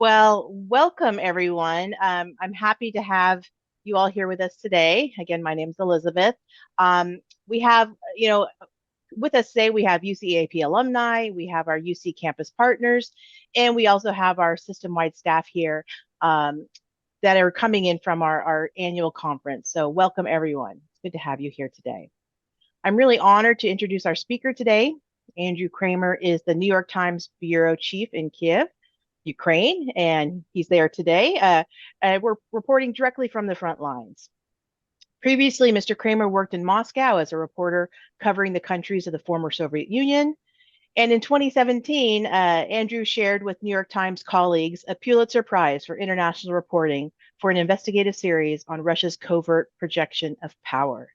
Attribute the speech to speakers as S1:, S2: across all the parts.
S1: Well, welcome everyone. I'm happy to have you all here with us today. Again, my name is Elizabeth. We have, with us today, we have UCEAP alumni, we have our UC campus partners, and we also have our system-wide staff here that are coming in from our annual conference. So welcome everyone. It's good to have you here today. I'm really honored to introduce our speaker today. Andrew Kramer is the New York Times bureau chief in Kiev, Ukraine, and he's there today. We're reporting directly from the front lines. Previously, Mr. Kramer worked in Moscow as a reporter covering the countries of the former Soviet Union. And in 2017, Andrew shared with New York Times colleagues a Pulitzer Prize for international reporting for an investigative series on Russia's covert projection of power.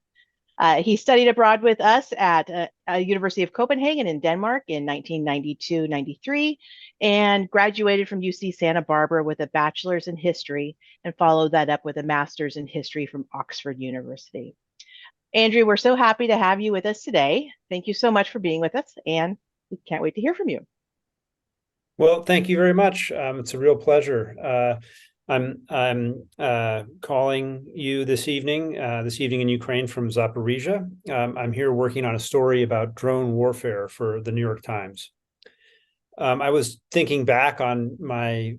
S1: He studied abroad with us at University of Copenhagen in Denmark in 1992-93 and graduated from UC Santa Barbara with a bachelor's in history and followed that up with a master's in history from Oxford University. Andrew, we're so happy to have you with us today. Thank you so much for being with us, and we can't wait to hear from you.
S2: Well, thank you very much. It's a real pleasure. I'm calling you this evening in Ukraine from Zaporizhia. I'm here working on a story about drone warfare for the New York Times. I was thinking back on my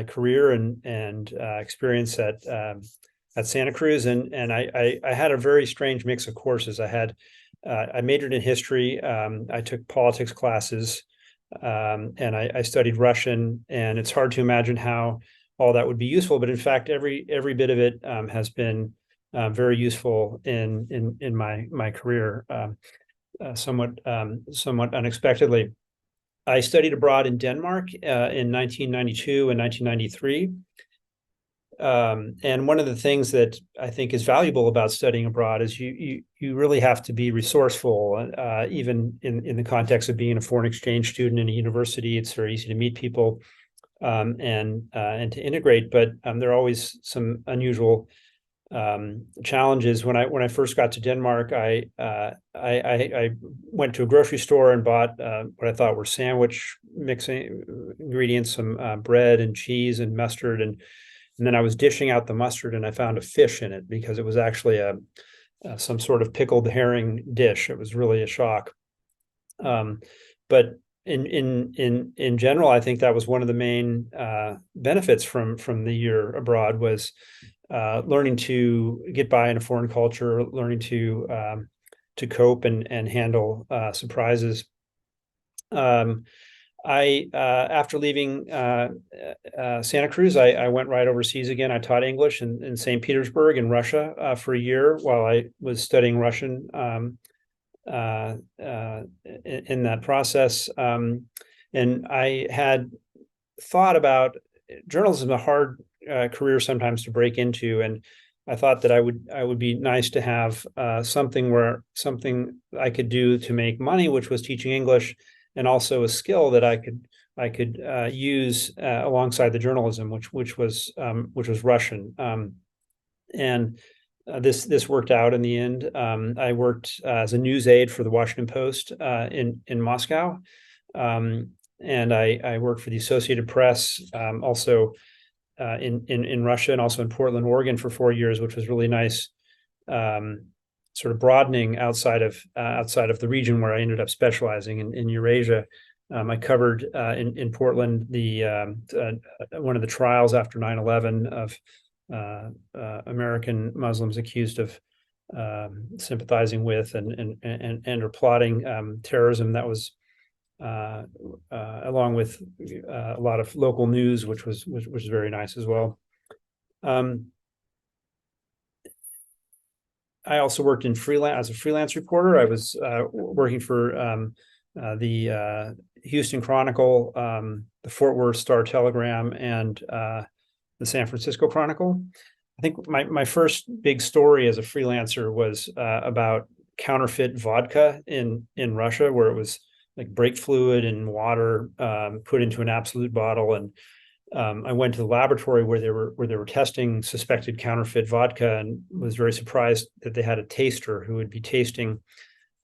S2: career and experience at Santa Cruz, and I had a very strange mix of courses. I majored in history. I took politics classes. And I studied Russian, and it's hard to imagine how all that would be useful. But in fact, every bit of it has been very useful in my career, somewhat unexpectedly. I studied abroad in Denmark in 1992 and 1993. And one of the things that I think is valuable about studying abroad is you really have to be resourceful, even in the context of being a foreign exchange student in a university. It's very easy to meet people and to integrate, but there are always some unusual challenges. When I first got to Denmark, I went to a grocery store and bought what I thought were sandwich mixing ingredients, some bread and cheese and mustard, and then I was dishing out the mustard and I found a fish in it because it was actually some sort of pickled herring dish. It was really a shock. But in general, I think that was one of the main benefits from the year abroad was learning to get by in a foreign culture, learning to cope and handle surprises. After leaving Santa Cruz, I went right overseas again. I taught English in St. Petersburg in Russia for a year while I was studying Russian in that process. And I had thought about journalism, a hard career sometimes to break into, and I thought that I would be nice to have something I could do to make money, which was teaching English, and also a skill that I could use alongside the journalism, which was Russian. And this worked out in the end. I worked as a news aide for the Washington Post in Moscow, and I worked for the Associated Press, also in Russia, and also in Portland, Oregon, for 4 years, which was really nice. Sort of broadening outside of the region where I ended up specializing in Eurasia. I covered in Portland one of the trials after 9/11 of American Muslims accused of sympathizing with and or plotting terrorism. That was along with a lot of local news, which was very nice as well. I also worked as a freelance reporter. I was working for the Houston Chronicle, the Fort Worth Star Telegram, and the San Francisco Chronicle. I think my first big story as a freelancer was about counterfeit vodka in Russia, where it was like brake fluid and water put into an Absolute bottle, and I went to the laboratory where they were testing suspected counterfeit vodka, and was very surprised that they had a taster who would be tasting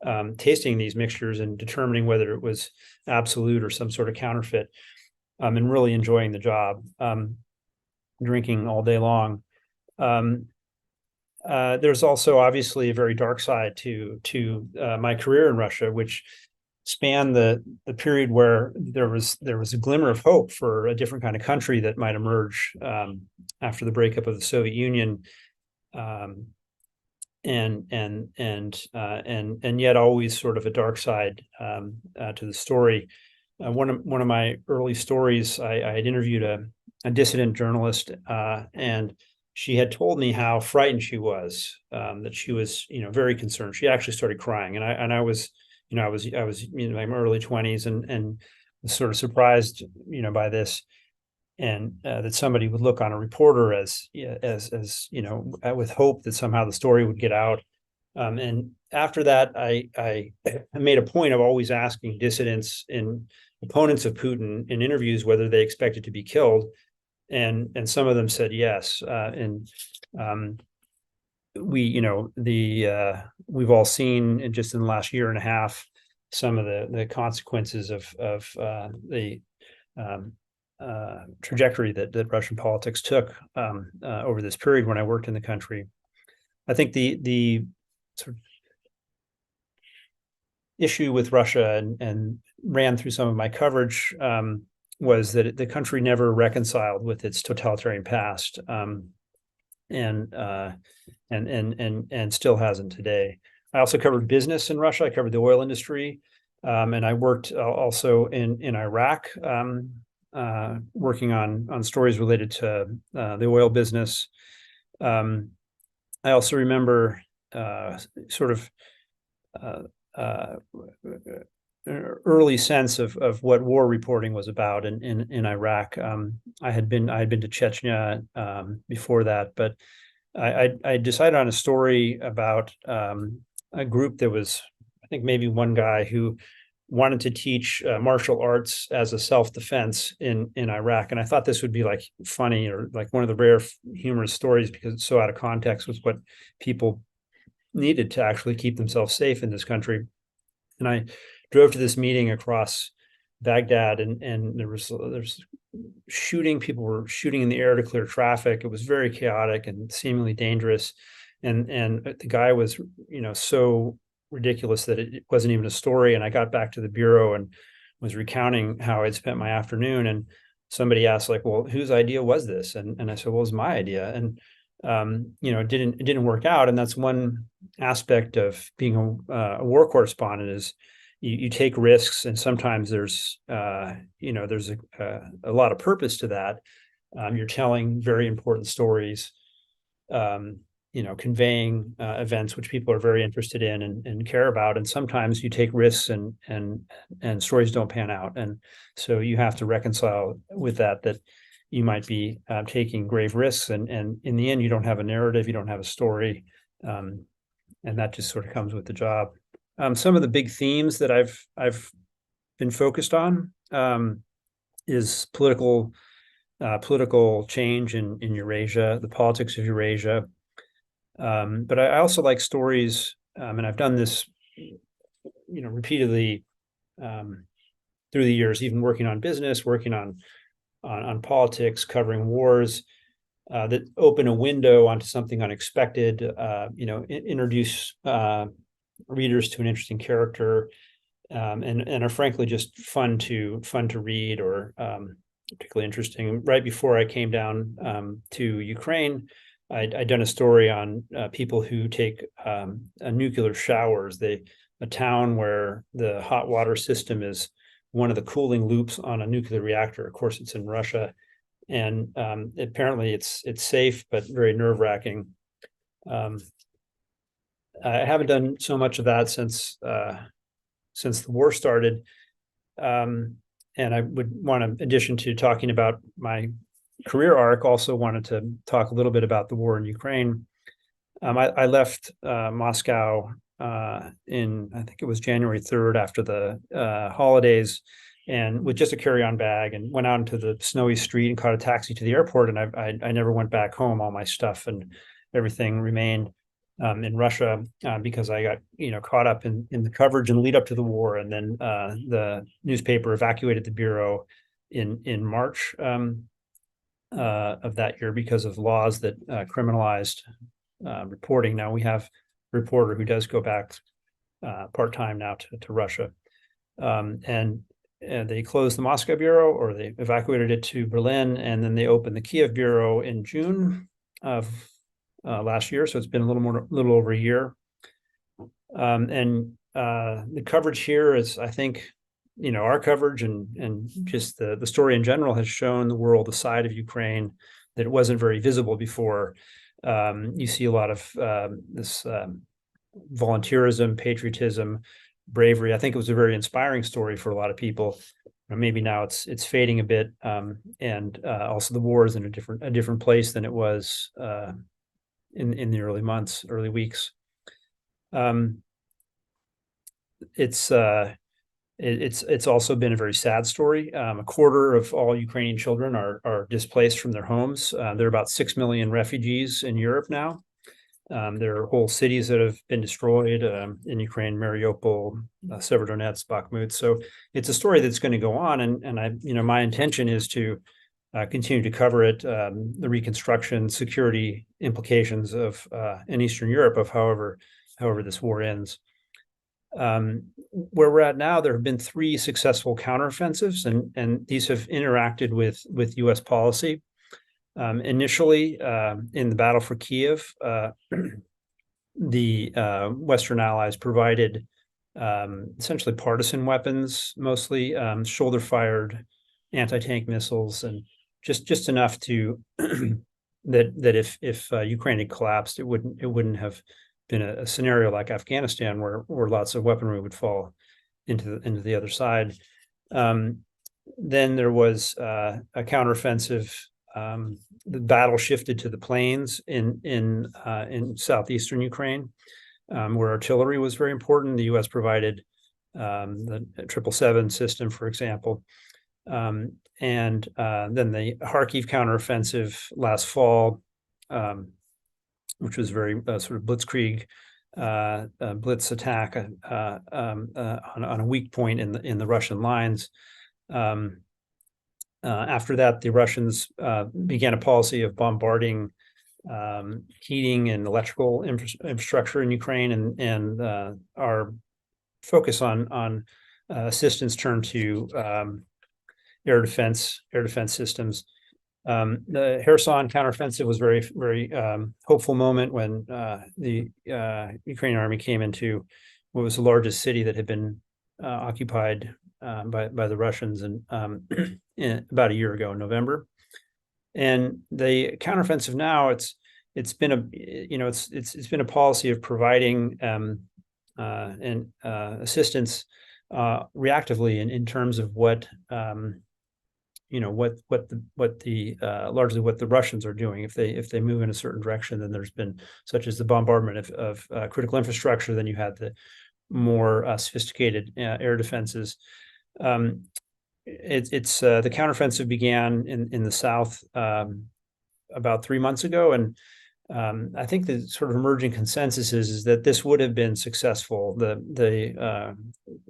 S2: these mixtures and determining whether it was Absolute or some sort of counterfeit. and really enjoying the job, drinking all day long. There's also obviously a very dark side to my career in Russia, which spanned the period where there was a glimmer of hope for a different kind of country that might emerge after the breakup of the Soviet Union, and yet always sort of a dark side to the story. One of my early stories, I had interviewed a dissident journalist, and she had told me how frightened she was, that she was, very concerned. She actually started crying, and I was, I was in my early 20s, and was sort of surprised, by this, and that somebody would look on a reporter as with hope that somehow the story would get out. And after that, I made a point of always asking dissidents and opponents of Putin in interviews whether they expected to be killed, and some of them said yes. And we've all seen just in the last year and a half some of the consequences of the trajectory that Russian politics took over this period when I worked in the country. I think the sort of issue with Russia and ran through some of my coverage was that the country never reconciled with its totalitarian past, and still hasn't today. I also covered business in Russia. I covered the oil industry, and I worked also in Iraq, working on stories related to the oil business. I also remember sort of early sense of what war reporting was about in Iraq. I had been to Chechnya before that, but I decided on a story about a group that was, I think, maybe one guy who wanted to teach martial arts as a self-defense in Iraq. And I thought this would be like funny, or like one of the rare humorous stories, because it's so out of context with what people needed to actually keep themselves safe in this country. And I drove to this meeting across Baghdad, and there's shooting. People were shooting in the air to clear traffic. It was very chaotic and seemingly dangerous. And the guy was, so ridiculous that it wasn't even a story. And I got back to the bureau and was recounting how I'd spent my afternoon, and somebody asked, like, well, whose idea was this? And I said, well, it was my idea. And it didn't work out. And that's one aspect of being a war correspondent, is you take risks, and sometimes there's a lot of purpose to that. You're telling very important stories, conveying events which people are very interested in and care about. And sometimes you take risks, and stories don't pan out. And so you have to reconcile with that you might be taking grave risks, and in the end, you don't have a narrative, you don't have a story, and that just sort of comes with the job. Some of the big themes that I've been focused on is political change in Eurasia, the politics of Eurasia. But I also like stories, and I've done this, repeatedly through the years, even working on business, working on politics, covering wars, that open a window onto something unexpected. Introduce readers to an interesting character, and are frankly just fun to read, or particularly interesting. Right before I came down to Ukraine, I'd done a story on people who take nuclear showers. A town where the hot water system is one of the cooling loops on a nuclear reactor. Of course, it's in Russia, and apparently it's safe, but very nerve-wracking. I haven't done so much of that since the war started, and I would want, in addition to talking about my career arc, also wanted to talk a little bit about the war in Ukraine. I left Moscow in, I think it was January 3rd, after the holidays, and with just a carry-on bag, and went out into the snowy street and caught a taxi to the airport. And I never went back home. All my stuff and everything remained in Russia, because I got caught up in the coverage and lead up to the war. And then the newspaper evacuated the bureau, in March of that year because of laws that criminalized reporting. Now we have a reporter who does go back part-time now to Russia. And they closed the Moscow bureau, or they evacuated it to Berlin, and then they opened the Kiev bureau in June of last year. So it's been a little over a year. And the coverage here is, I think, our coverage and just the story in general has shown the world the side of Ukraine that it wasn't very visible before. You see a lot of this volunteerism, patriotism, bravery. I think it was a very inspiring story for a lot of people. Maybe now it's fading a bit, and also the war is in a different place than it was in the early weeks. It's also been a very sad story. A quarter of all Ukrainian children are displaced from their homes. There are about 6 million refugees in Europe now. There are whole cities that have been destroyed in Ukraine: Mariupol, Severodonetsk, Bakhmut. So it's a story that's going to go on, and my intention is to continue to cover it, the reconstruction, security implications of in Eastern Europe of however this war ends. Where we're at now, there have been 3 successful counteroffensives, and these have interacted with U.S. policy. Initially, in the battle for Kiev, the Western allies provided essentially partisan weapons, mostly shoulder-fired anti-tank missiles, and just enough to that if Ukraine had collapsed, it wouldn't have been a scenario like Afghanistan where lots of weaponry would fall into the other side. Then there was a counteroffensive. The battle shifted to the plains in southeastern Ukraine, where artillery was very important. The U.S. provided the 777 system, for example. And then the Kharkiv counteroffensive last fall, which was very sort of blitzkrieg, blitz attack on a weak point in the Russian lines. After that, the Russians began a policy of bombarding heating and electrical infrastructure in Ukraine, and our focus on assistance turned to air defense systems. The Kherson counteroffensive was very, very hopeful moment when the Ukrainian army came into what was the largest city that had been occupied by the Russians about a year ago in November. And the counteroffensive now, it's been a policy of providing assistance reactively in terms of largely what the Russians are doing. If they move in a certain direction, then there's been, such as the bombardment of critical infrastructure, then you had the more sophisticated air defenses. The counteroffensive began in the south about 3 months ago, and I think the sort of emerging consensus is that this would have been successful. The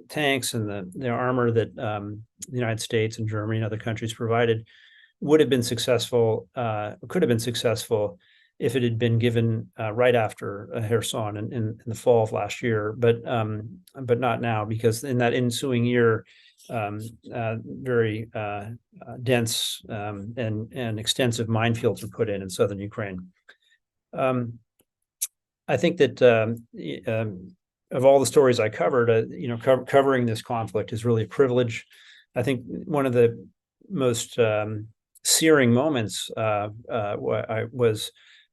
S2: tanks and the armor that the United States and Germany and other countries provided would have been successful, could have been successful if it had been given right after Kherson in the fall of last year, but not now, because in that ensuing year, very dense and extensive minefields were put in southern Ukraine. I think that of all the stories I covered, covering this conflict is really a privilege. I think one of the most searing moments I was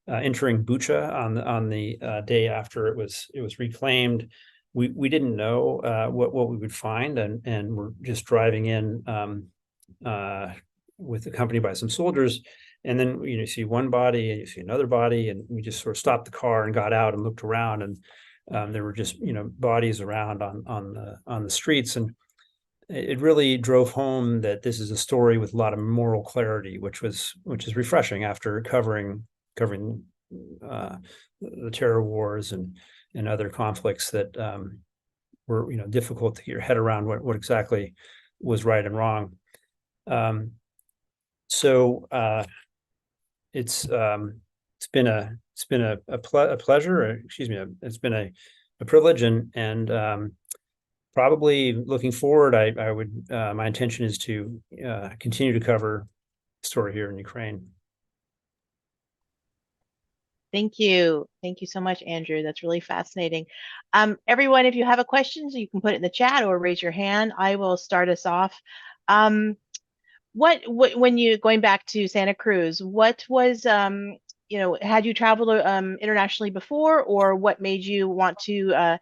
S2: entering Bucha on the day after it was reclaimed. We didn't know what we would find, and we're just driving in accompanied by some soldiers. And then you see one body and you see another body, and we just sort of stopped the car and got out and looked around, and there were just bodies around on the streets, and it really drove home that this is a story with a lot of moral clarity, which is refreshing after covering the terror wars and other conflicts that were difficult to get your head around what exactly was right and wrong. So it's been a pleasure, or, excuse me, it's been a privilege, and probably looking forward, I would my intention is to continue to cover the story here in Ukraine.
S1: Thank you. Thank you so much, Andrew. That's really fascinating. Everyone, if you have a question, so you can put it in the chat or raise your hand. I will start us off. What when you going back to Santa Cruz, what was had you traveled internationally before, or what made you want to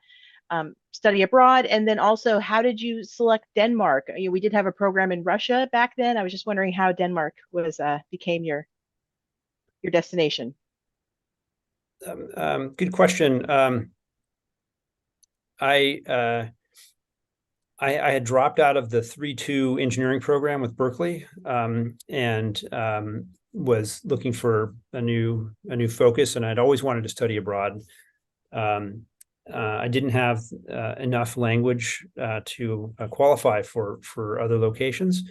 S1: study abroad? And then also, how did you select Denmark? We did have a program in Russia back then. I was just wondering how Denmark was became your destination.
S2: Good question. I, uh, I had dropped out of the 3-2 engineering program with Berkeley, and was looking for a new focus, and I'd always wanted to study abroad. I didn't have enough language to qualify for other locations,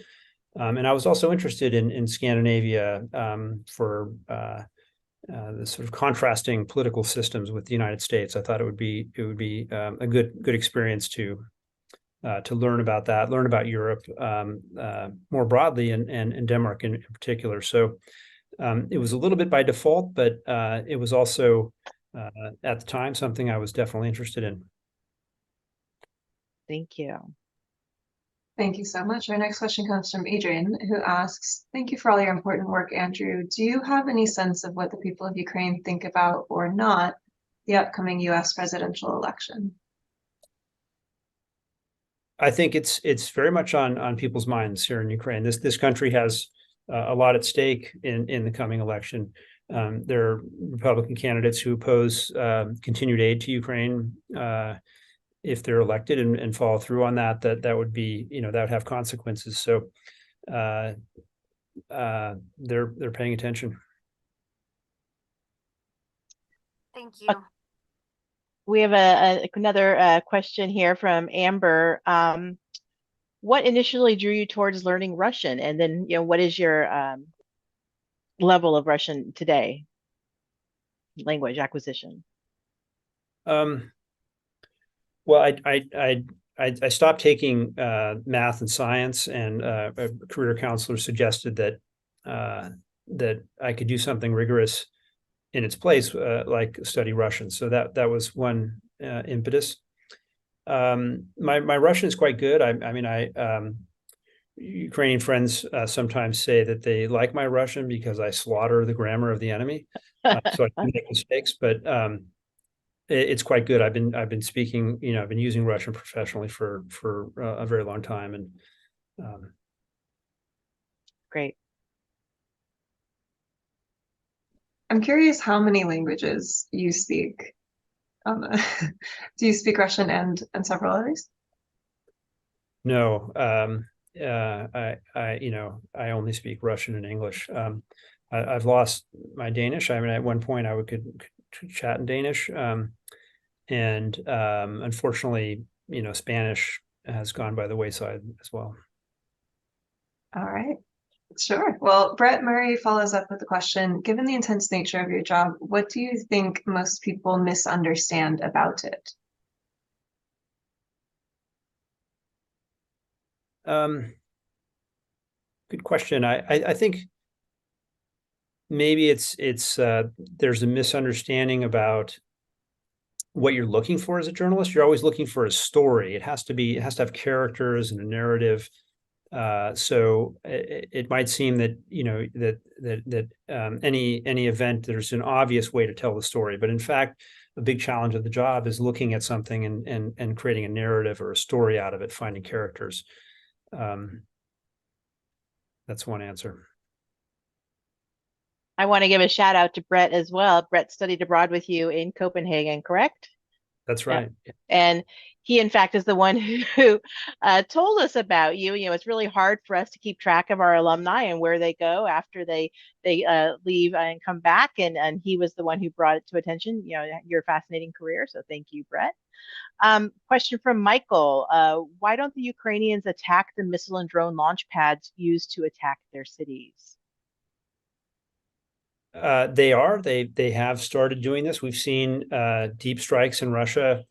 S2: and I was also interested in Scandinavia for the sort of contrasting political systems with the United States. I thought it would be a good experience to learn about that, learn about Europe more broadly, and Denmark in particular. So it was a little bit by default, but it was also at the time something I was definitely interested in.
S1: Thank you.
S3: Thank you so much. Our next question comes from Adrian, who asks, thank you for all your important work, Andrew. Do you have any sense of what the people of Ukraine think about or not the upcoming US presidential election?
S2: I think it's very much on people's minds here in Ukraine. This country has a lot at stake in the coming election. There are Republican candidates who oppose continued aid to Ukraine if they're elected, and follow through on that would be, that would have consequences. So they're paying attention.
S4: Thank you.
S1: We have another question here from Amber. What initially drew you towards learning Russian, and then what is your level of Russian today? Language acquisition.
S2: Well, I stopped taking math and science, and a career counselor suggested that I could do something rigorous in its place, like study Russian. So that was one impetus. My Russian is quite good. I mean, Ukrainian friends sometimes say that they like my Russian because I slaughter the grammar of the enemy, so I can make mistakes, but it's quite good. I've been speaking, I've been using Russian professionally for a very long time, and
S1: Great.
S3: I'm curious how many languages you speak. Do you speak Russian and several others?
S2: No, I only speak Russian and English. I've lost my Danish. I mean, at one point I could chat in Danish, and unfortunately, Spanish has gone by the wayside as well.
S3: All right. Sure. Well, Brett Murray follows up with the question, given the intense nature of your job, what do you think most people misunderstand about it?
S2: Good question. I think maybe it's there's a misunderstanding about what you're looking for as a journalist. You're always looking for a story. It has to have characters and a narrative. So it might seem that any event, there's an obvious way to tell the story, but in fact, a big challenge of the job is looking at something and creating a narrative or a story out of it, finding characters. That's one answer.
S1: I want to give a shout out to Brett as well. Brett studied abroad with you in Copenhagen, correct?
S2: That's
S1: Yeah.
S2: right.
S1: And he, in fact, is the one who told us about you. You know, it's really hard for us to keep track of our alumni and where they go after they leave and come back. And he was the one who brought it to attention. You know, your fascinating career. So thank you, Brett. Question from Michael. Why don't the Ukrainians attack the missile and drone launch pads used to attack their cities?
S2: They have started doing this. We've seen deep strikes in Russia,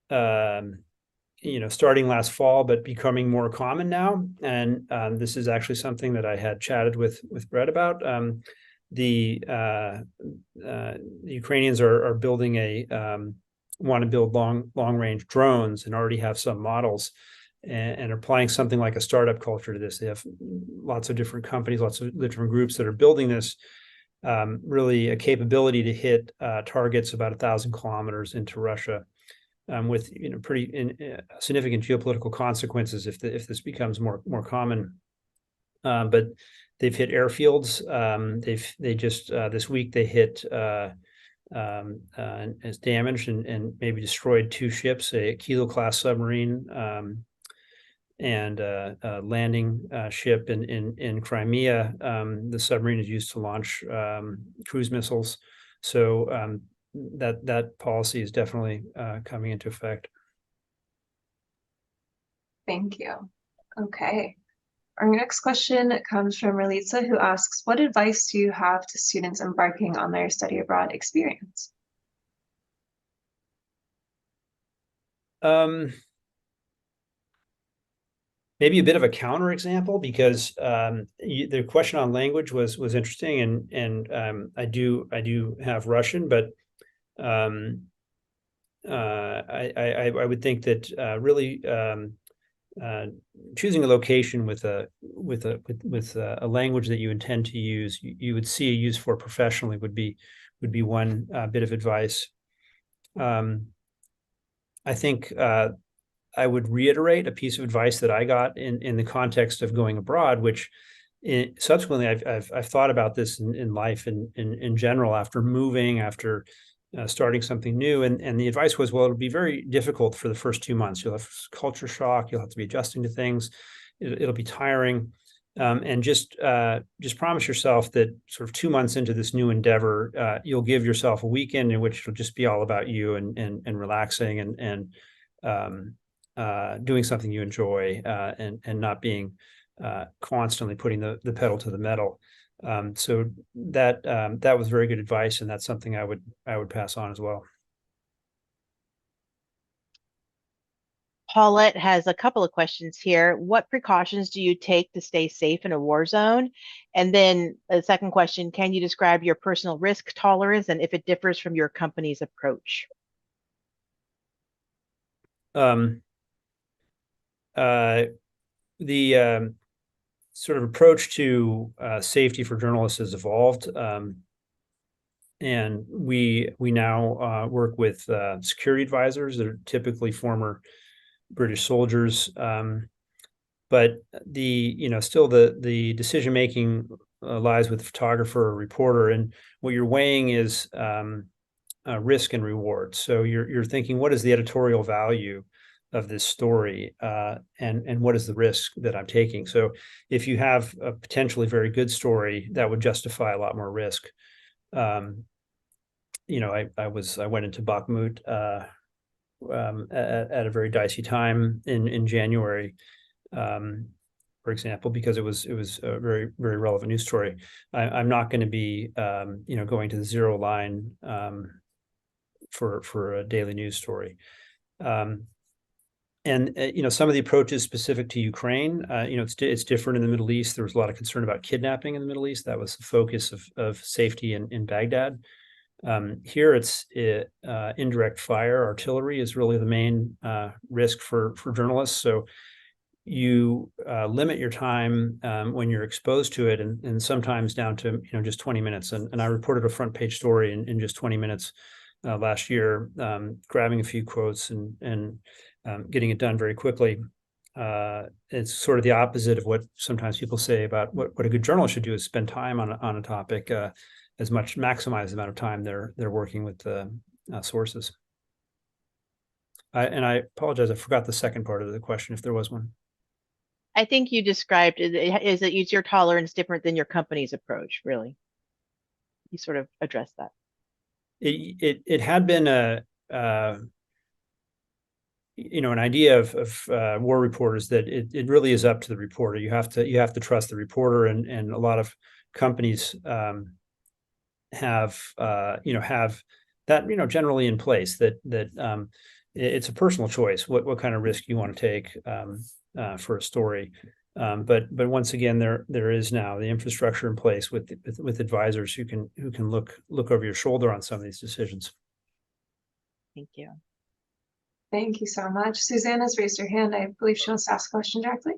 S2: starting last fall, but becoming more common now. And this is actually something that I had chatted with Brett about. The Ukrainians are building want to build long range drones and already have some models, and applying something like a startup culture to this. They have lots of different companies, lots of different groups that are building this. Really a capability to hit targets about 1,000 kilometers into Russia, with pretty significant geopolitical consequences if this becomes more common. But they've hit airfields. They just this week they hit as damaged and maybe destroyed 2 ships, a Kilo class submarine, and a landing ship in Crimea. The submarine is used to launch cruise missiles. So that policy is definitely coming into effect.
S3: Thank you. Okay. Our next question comes from Relitza, who asks, what advice do you have to students embarking on their study abroad experience?
S2: Maybe a bit of a counterexample, because the question on language was interesting, and I do have Russian, but I would think that really choosing a location with a language that you intend to use, you would see a use for professionally would be one bit of advice. I think I would reiterate a piece of advice that I got in the context of going abroad, which subsequently I've thought about this in life in general, after moving, after starting something new, and the advice was, well, it'll be very difficult for the first 2 months. You'll have culture shock. You'll have to be adjusting to things. It'll be tiring, and just promise yourself that sort of 2 months into this new endeavor, you'll give yourself a weekend in which it'll just be all about you and relaxing and doing something you enjoy, and not being constantly putting the pedal to the metal. So that was very good advice, and that's something I would pass on as well.
S1: Paulette has a couple of questions here. What precautions do you take to stay safe in a war zone? And then the second question, can you describe your personal risk tolerance and if it differs from your company's approach?
S2: The sort of approach to safety for journalists has evolved, and we now work with security advisors that are typically former British soldiers, but still the decision making lies with the photographer or reporter, and what you're weighing is risk and reward. So you're thinking, what is the editorial value of this story, and what is the risk that I'm taking? So if you have a potentially very good story, that would justify a lot more risk. I went into Bakhmut at a very dicey time in January, for example, because it was a very, very relevant news story. I'm not going to be going to the zero line for a daily news story. And some of the approaches specific to Ukraine, it's different in the Middle East. There was a lot of concern about kidnapping in the Middle East. That was the focus of safety in Baghdad. Here, it's indirect fire. Artillery is really the main risk for journalists. So you limit your time when you're exposed to it, and sometimes down to just 20 minutes. And I reported a front page story in just 20 minutes last year, grabbing a few quotes and getting it done very quickly. It's sort of the opposite of what sometimes people say about what a good journalist should do, is spend time on a topic, maximize the amount of time they're working with the sources. And I apologize, I forgot the second part of the question, if there was one.
S1: I think you described is that your tolerance different than your company's approach, really? You sort of addressed that.
S2: It had been an idea of war reporters that it really is up to the reporter. You have to trust the reporter, and a lot of companies have that generally in place, that it's a personal choice what kind of risk you want to take for a story. But once again, there is now the infrastructure in place with advisors who can look over your shoulder on some of these decisions.
S1: Thank you.
S3: Thank you so much. Susanna's raised her hand. I believe she wants to ask a question directly.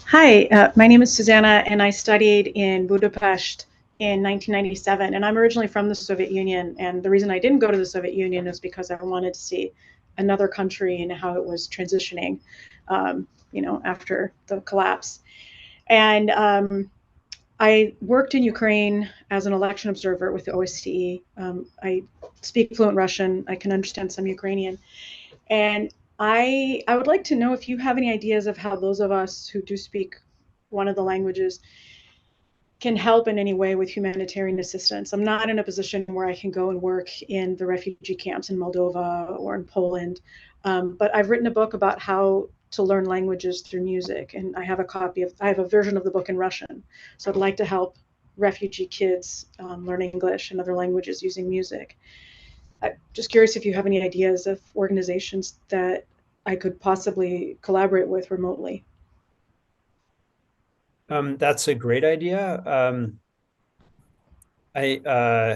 S5: Hi, my name is Susanna, and I studied in Budapest in 1997, and I'm originally from the Soviet Union. And the reason I didn't go to the Soviet Union is because I wanted to see another country and how it was transitioning, after the collapse. And I worked in Ukraine as an election observer with the OSCE. I speak fluent Russian. I can understand some Ukrainian. And I would like to know if you have any ideas of how those of us who do speak one of the languages can help in any way with humanitarian assistance. I'm not in a position where I can go and work in the refugee camps in Moldova or in Poland, but I've written a book about how to learn languages through music, and I have a version of the book in Russian. So I'd like to help refugee kids learn English and other languages using music. I'm just curious if you have any ideas of organizations that I could possibly collaborate with remotely.
S2: That's a great idea. The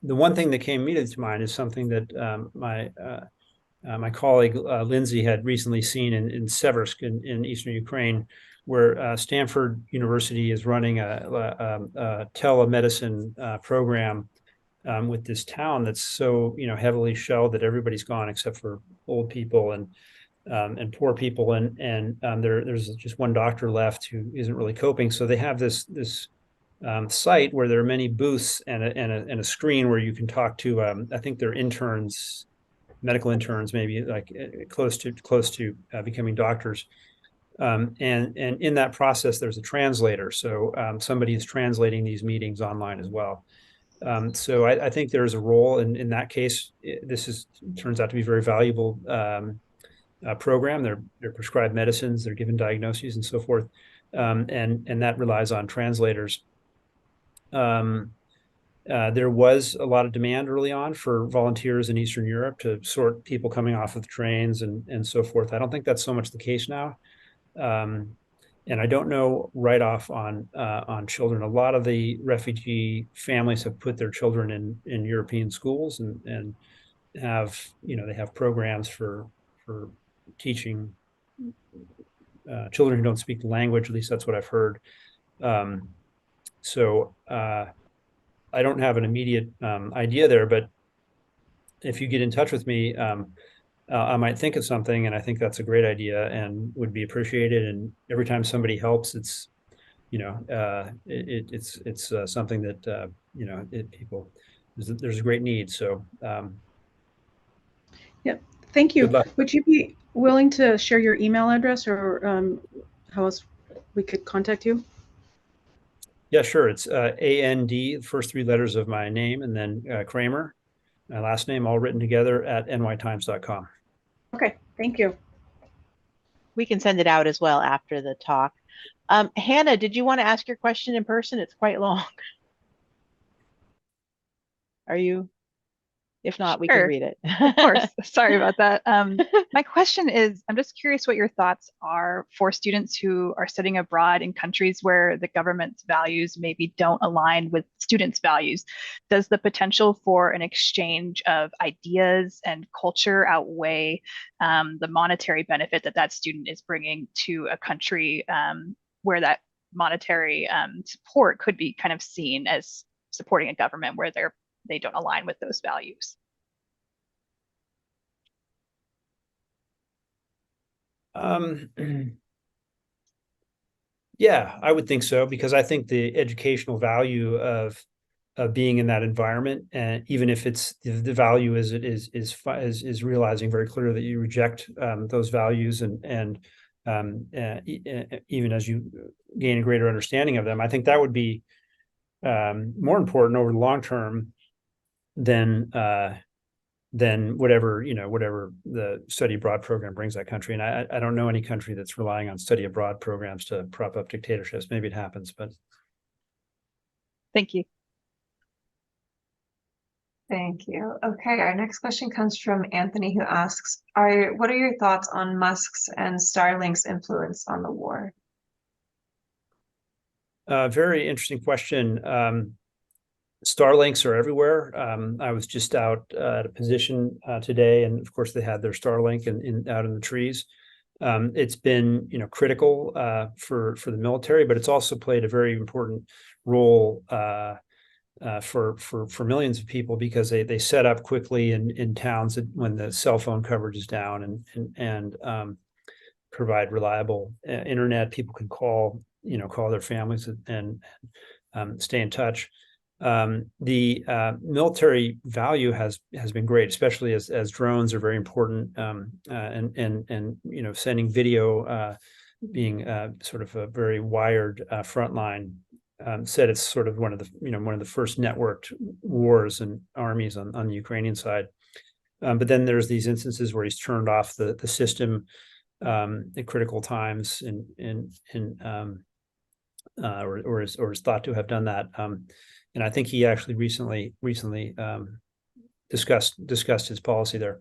S2: one thing that came immediately to mind is something that my colleague Lindsay had recently seen in Seversk in eastern Ukraine, where Stanford University is running a telemedicine program with this town that's so heavily shelled that everybody's gone except for old people and poor people, and there's just one doctor left who isn't really coping. So they have this site where there are many booths and a screen where you can talk to I think they're interns, medical interns, maybe like close to becoming doctors. And in that process, there's a translator. So somebody is translating these meetings online as well. So I think there's a role in that case. This turns out to be a very valuable program. They're prescribed medicines, they're given diagnoses and so forth. And that relies on translators. There was a lot of demand early on for volunteers in Eastern Europe to sort people coming off of the trains and so forth. I don't think that's so much the case now. And I don't know right off on children. A lot of the refugee families have put their children in European schools and have they have programs for teaching children who don't speak the language. At least that's what I've heard. So I don't have an immediate idea there, but if you get in touch with me, I might think of something, and I think that's a great idea and would be appreciated. And every time somebody helps, it's something that people there's a great need. So
S5: Yep. Thank you.
S2: Good luck.
S5: Would you be willing to share your email address or how else we could contact you?
S2: Yeah, sure. It's AND, the first three letters of my name, and then Kramer, my last name, all written together at nytimes.com.
S5: Okay, thank you.
S1: We can send it out as well after the talk. Hannah, did you want to ask your question in person? It's quite long. Are you? If not, we can
S6: Sure.
S1: read it.
S6: Of course. Sorry about that. My question is, I'm just curious what your thoughts are for students who are studying abroad in countries where the government's values maybe don't align with students' values. Does the potential for an exchange of ideas and culture outweigh the monetary benefit that student is bringing to a country where that monetary support could be kind of seen as supporting a government where they don't align with those values?
S2: Yeah, I would think so, because I think the educational value of being in that environment, and even if it's the value is realizing very clearly that you reject those values, and even as you gain a greater understanding of them, I think that would be more important over the long term than whatever the study abroad program brings that country. And I don't know any country that's relying on study abroad programs to prop up dictatorships. Maybe it happens, but
S6: Thank you.
S3: Thank you. Okay, our next question comes from Anthony, who asks, what are your thoughts on Musk's and Starlink's influence on the war?
S2: Very interesting question. Starlinks are everywhere. I was just out at a position today, and of course they had their Starlink out in the trees. It's been critical for the military, but it's also played a very important role for millions of people, because they set up quickly in towns when the cell phone coverage is down, and provide reliable internet. People can call their families and stay in touch. The military value has been great, especially as drones are very important, and sending video being sort of a very wired frontline. Said it's sort of one of the first networked wars and armies on the Ukrainian side. But then there's these instances where he's turned off the system at critical times, or is thought to have done that. And I think he actually recently discussed his policy there.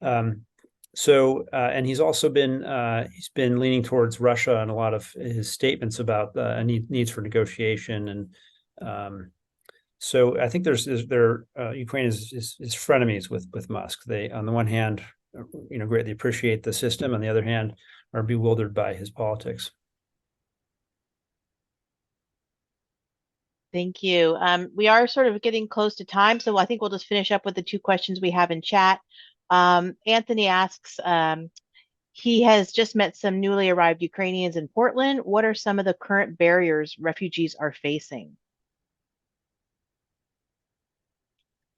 S2: And he's also been leaning towards Russia in a lot of his statements about needs for negotiation, and so I think Ukraine is frenemies with Musk. They, on the one hand, greatly appreciate the system, on the other hand, are bewildered by his politics.
S1: Thank you. We are sort of getting close to time, so I think we'll just finish up with the two questions we have in chat. Anthony asks, he has just met some newly arrived Ukrainians in Portland. What are some of the current barriers refugees are facing?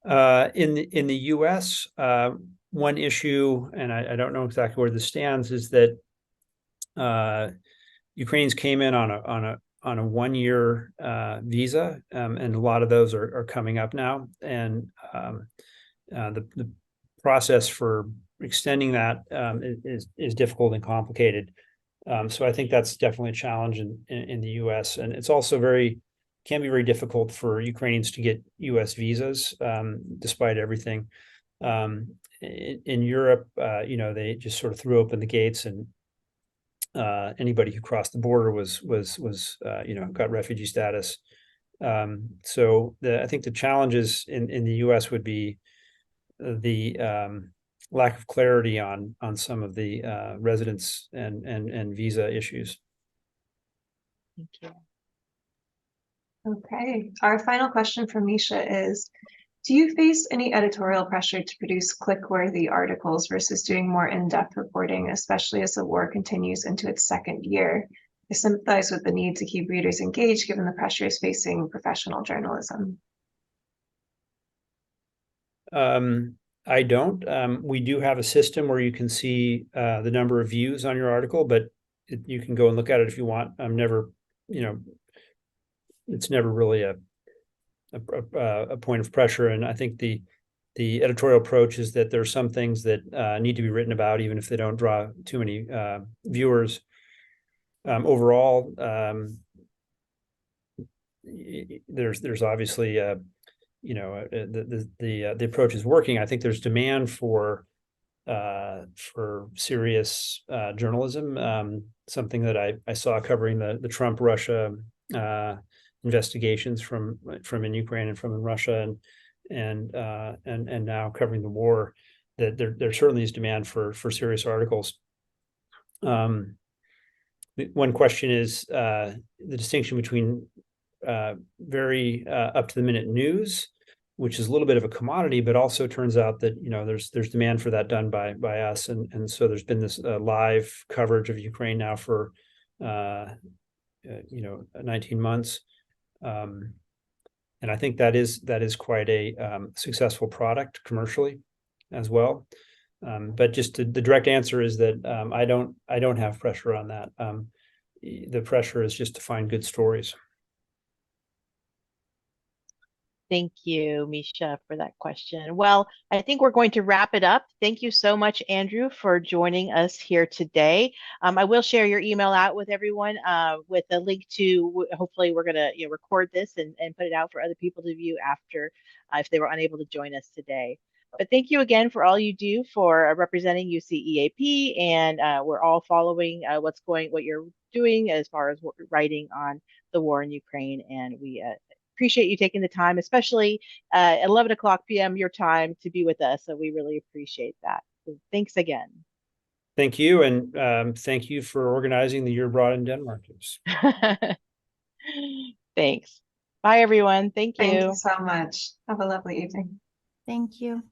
S2: In the U.S., one issue, and I don't know exactly where this stands, is that Ukrainians came in on a 1-year visa, and a lot of those are coming up now, and the process for extending that is difficult and complicated. So I think that's definitely a challenge in the U.S., and it's also can be very difficult for Ukrainians to get U.S. visas, despite everything. In Europe, they just sort of threw open the gates, and anybody who crossed the border was got refugee status. So I think the challenges in the U.S. would be the lack of clarity on some of the residence and visa issues.
S1: Thank you.
S3: Okay, our final question from Misha is, do you face any editorial pressure to produce click-worthy articles versus doing more in-depth reporting, especially as the war continues into its second year? I sympathize with the need to keep readers engaged given the pressures facing professional journalism.
S2: I don't. We do have a system where you can see the number of views on your article, but you can go and look at it if you want. It's never really a point of pressure, and I think the editorial approach is that there are some things that need to be written about, even if they don't draw too many viewers. Overall, there's obviously the approach is working. I think there's demand for serious journalism. Something that I saw covering the Trump Russia investigations from in Ukraine and from in Russia, and now covering the war, that there certainly is demand for serious articles. One question is the distinction between very up to the minute news, which is a little bit of a commodity, but also turns out that there's demand for that done by us, and so there's been this live coverage of Ukraine now for 19 months. And I think that is quite a successful product commercially as well. But just the direct answer is that I don't have pressure on that. The pressure is just to find good stories.
S1: Thank you, Misha, for that question. Well, I think we're going to wrap it up. Thank you so much, Andrew, for joining us here today. I will share your email out with everyone with a link to, hopefully we're going to record this and put it out for other people to view after if they were unable to join us today. But thank you again for all you do for representing UCEAP, and we're all following what you're doing as far as writing on the war in Ukraine, and we appreciate you taking the time, especially at 11 o'clock p.m. your time, to be with us. So we really appreciate that. So thanks again.
S2: Thank you, and thank you for organizing the Year Abroad in Denmark.
S1: Thanks. Bye, everyone. Thank you.
S3: Thank you so much. Have a lovely evening.
S4: Thank you.